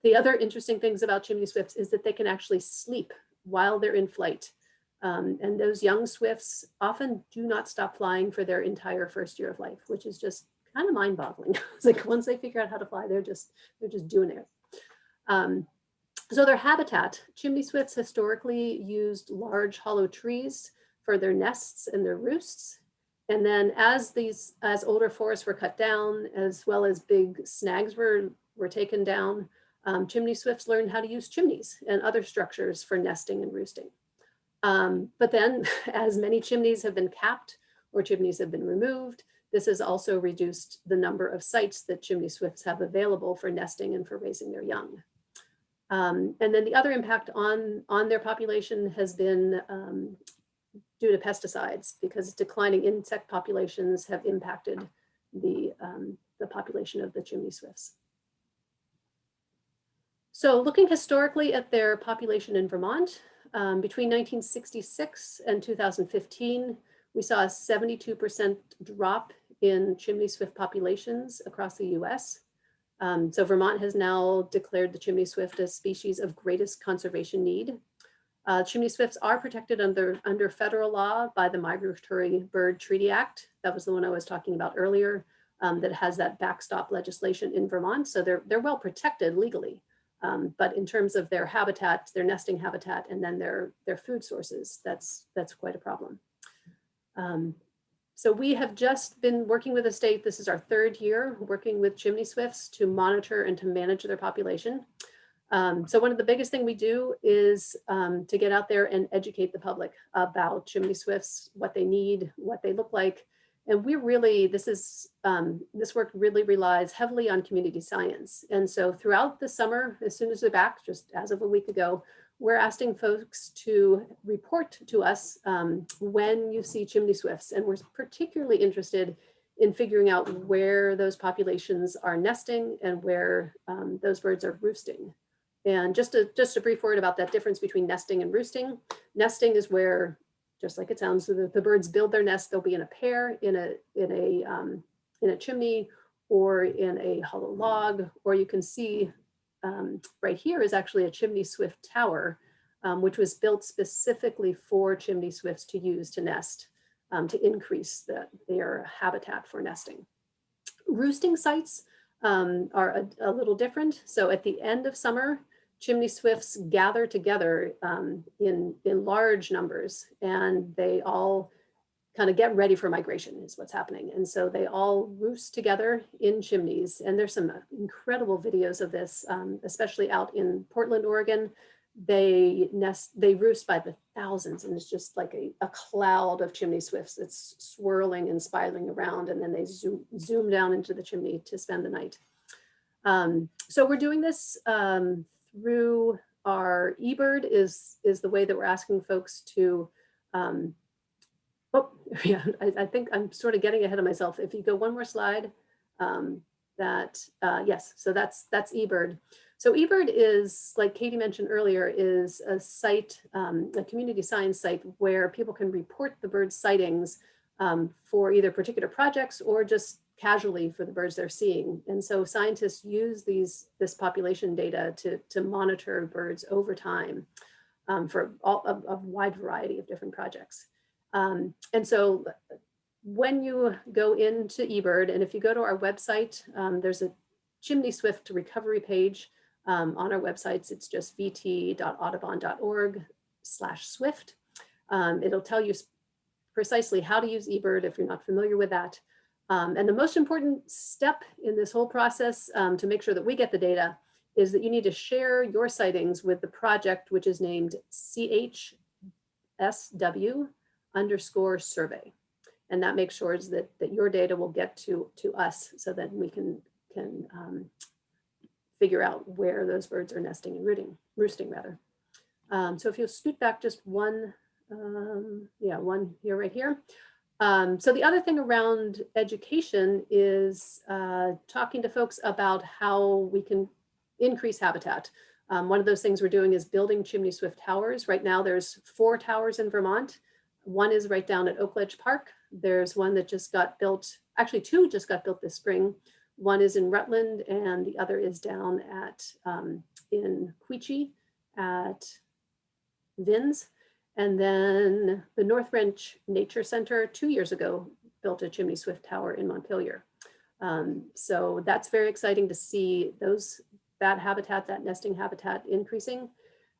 [SPEAKER 5] the other interesting things about chimney swifts is that they can actually sleep while they're in flight. And those young swifts often do not stop flying for their entire first year of life, which is just kind of mind-boggling. It's like once they figure out how to fly, they're just doing it. So their habitat, chimney swifts historically used large hollow trees for their nests and their roosts. And then as older forests were cut down, as well as big snags were taken down, chimney swifts learned how to use chimneys and other structures for nesting and roosting. But then as many chimneys have been capped or chimneys have been removed, this has also reduced the number of sites that chimney swifts have available for nesting and for raising their young. And then the other impact on their population has been due to pesticides, because declining insect populations have impacted the population of the chimney swifts. So looking historically at their population in Vermont, between 1966 and 2015, we saw a 72% drop in chimney swift populations across the US. So Vermont has now declared the Chimney Swift a species of greatest conservation need. Chimney Swifts are protected under federal law by the Migratory Bird Treaty Act. That was the one I was talking about earlier, that has that backstop legislation in Vermont. So they're well protected legally. But in terms of their habitat, their nesting habitat, and then their food sources, that's quite a problem. So we have just been working with the state. This is our 3rd year working with Chimney Swifts to monitor and to manage their population. So one of the biggest thing we do is to get out there and educate the public about Chimney Swifts, what they need, what they look like. And we really, this work really relies heavily on community science. And so throughout the summer, as soon as they're back, just as of a week ago, we're asking folks to report to us when you see Chimney Swifts. And we're particularly interested in figuring out where those populations are nesting and where those birds are roosting. And just a brief word about that difference between nesting and roosting. Nesting is where, just like it sounds, the birds build their nest. They'll be in a pair in a chimney or in a hollow log, or you can see right here is actually a Chimney Swift tower, which was built specifically for Chimney Swifts to use to nest, to increase their habitat for nesting. Roosting sites are a little different. So at the end of summer, Chimney Swifts gather together in large numbers, and they all kind of get ready for migration is what's happening. And so they all roost together in chimneys. And there's some incredible videos of this, especially out in Portland, Oregon. They roost by the thousands, and it's just like a cloud of Chimney Swifts that's swirling and spiraling around, and then they zoom down into the chimney to spend the night. So we're doing this through our eBird is the way that we're asking folks to, I think I'm sort of getting ahead of myself. If you go one more slide, yes, so that's eBird. So eBird is, like Katie mentioned earlier, is a site, a community science site where people can report the bird sightings for either particular projects or just casually for the birds they're seeing. And so scientists use this population data to monitor birds over time for a wide variety of different projects. And so when you go into eBird, and if you go to our website, there's a Chimney Swift recovery page on our websites. It's just vt.audubon.org/swift. It'll tell you precisely how to use eBird if you're not familiar with that. And the most important step in this whole process to make sure that we get the data is that you need to share your sightings with the project, which is named CHSW_survey. And that makes sure that your data will get to us so that we can figure out where those birds are nesting and roosting rather. So if you'll scoot back just one here, right here. So the other thing around education is talking to folks about how we can increase habitat. One of those things we're doing is building Chimney Swift towers. Right now there's 4 towers in Vermont. One is right down at Oak Ledge Park. There's one that just got built, actually 2 just got built this spring. One is in Rutland and the other is down at in Quechee at Vins. And then the North Ranch Nature Center 2 years ago built a Chimney Swift tower in Montpelier. So that's very exciting to see that habitat, that nesting habitat increasing.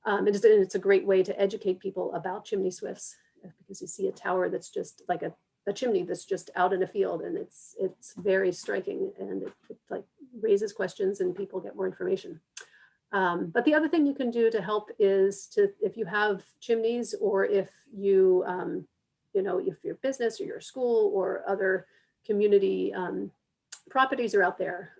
[SPEAKER 5] It's a great way to educate people about Chimney Swifts because you see a tower that's just like a chimney that's just out in a field, and it's very striking, and it like raises questions and people get more information. But the other thing you can do to help is if you have chimneys, or if you, if your business or your school or other community properties are out there,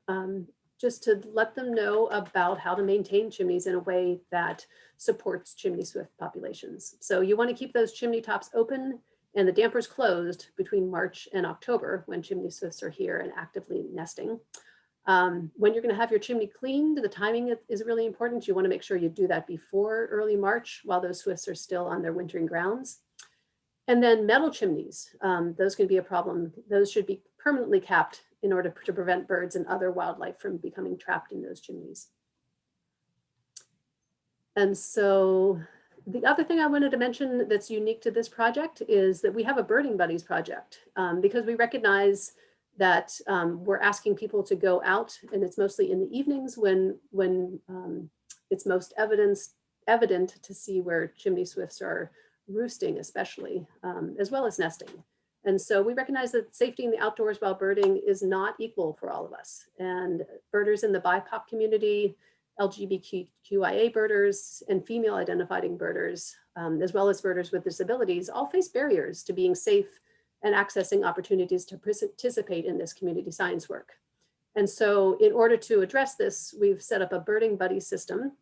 [SPEAKER 5] just to let them know about how to maintain chimneys in a way that supports Chimney Swift populations. So you want to keep those chimney tops open and the dampers closed between March and October when Chimney Swifts are here and actively nesting. When you're going to have your chimney cleaned, the timing is really important. You want to make sure you do that before early March while those swifts are still on their wintering grounds. And then metal chimneys, those can be a problem. Those should be permanently capped in order to prevent birds and other wildlife from becoming trapped in those chimneys. And so the other thing I wanted to mention that's unique to this project is that we have a Birding Buddies project, because we recognize that we're asking people to go out, and it's mostly in the evenings when it's most evident to see where chimney swifts are roosting, especially, as well as nesting. And so we recognize that safety in the outdoors while birding is not equal for all of us. And birders in the BIPOC community, LGBTQIA birders, and female identifying birders, as well as birders with disabilities, all face barriers to being safe and accessing opportunities to participate in this community science work. And so in order to address this, we've set up a birding buddy system.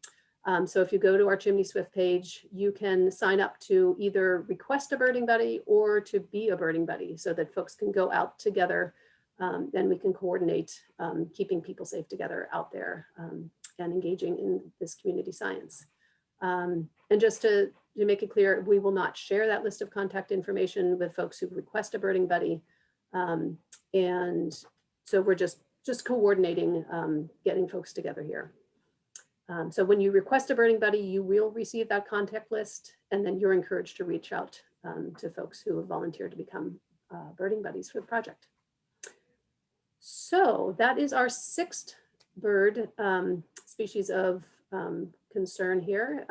[SPEAKER 5] So if you go to our Chimney Swift page, you can sign up to either request a birding buddy or to be a birding buddy so that folks can go out together, and we can coordinate keeping people safe together out there and engaging in this community science. And just to make it clear, we will not share that list of contact information with folks who request a birding buddy. And so we're just coordinating getting folks together here. So when you request a birding buddy, you will receive that contact list, and then you're encouraged to reach out to folks who have volunteered to become birding buddies for the project. So that is our 6th bird species of concern here.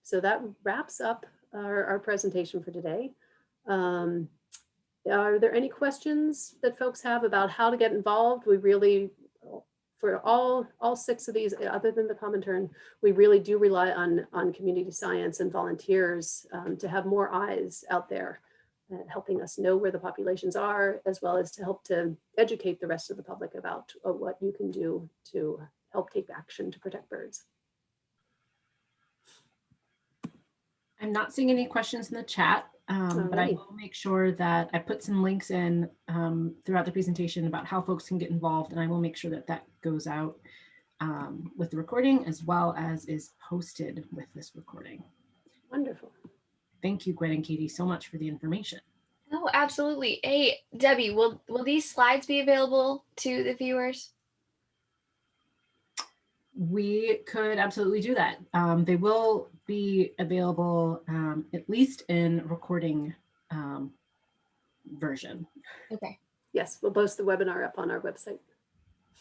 [SPEAKER 5] So that wraps up our presentation for today. Are there any questions that folks have about how to get involved? We really, for all 6 of these, other than the common tern, we really do rely on community science and volunteers to have more eyes out there helping us know where the populations are, as well as to help to educate the rest of the public about what you can do to help take action to protect birds.
[SPEAKER 1] I'm not seeing any questions in the chat, but I will make sure that I put some links in throughout the presentation about how folks can get involved, and I will make sure that that goes out with the recording as well as is posted with this recording.
[SPEAKER 5] Wonderful.
[SPEAKER 1] Thank you, Gwen and Katie, so much for the information.
[SPEAKER 4] Oh, absolutely. Hey, Debbie, will these slides be available to the viewers?
[SPEAKER 1] We could absolutely do that. They will be available at least in recording version.
[SPEAKER 4] Okay.
[SPEAKER 5] Yes, we'll post the webinar up on our website.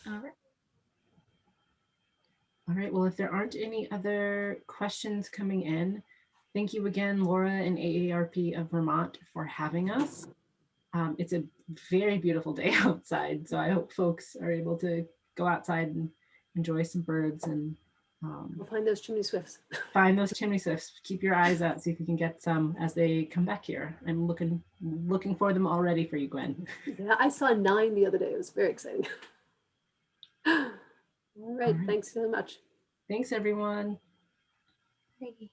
[SPEAKER 4] All right.
[SPEAKER 1] All right, well, if there aren't any other questions coming in, thank you again, Laura and AARP of Vermont for having us. It's a very beautiful day outside, so I hope folks are able to go outside and enjoy some birds and
[SPEAKER 5] We'll find those chimney swifts.
[SPEAKER 1] find those chimney swifts. Keep your eyes out, see if you can get some as they come back here. I'm looking for them already for you, Gwen.
[SPEAKER 5] Yeah, I saw 9 the other day. It was very exciting. All right, thanks so much.
[SPEAKER 1] Thanks, everyone.
[SPEAKER 4] Thank you.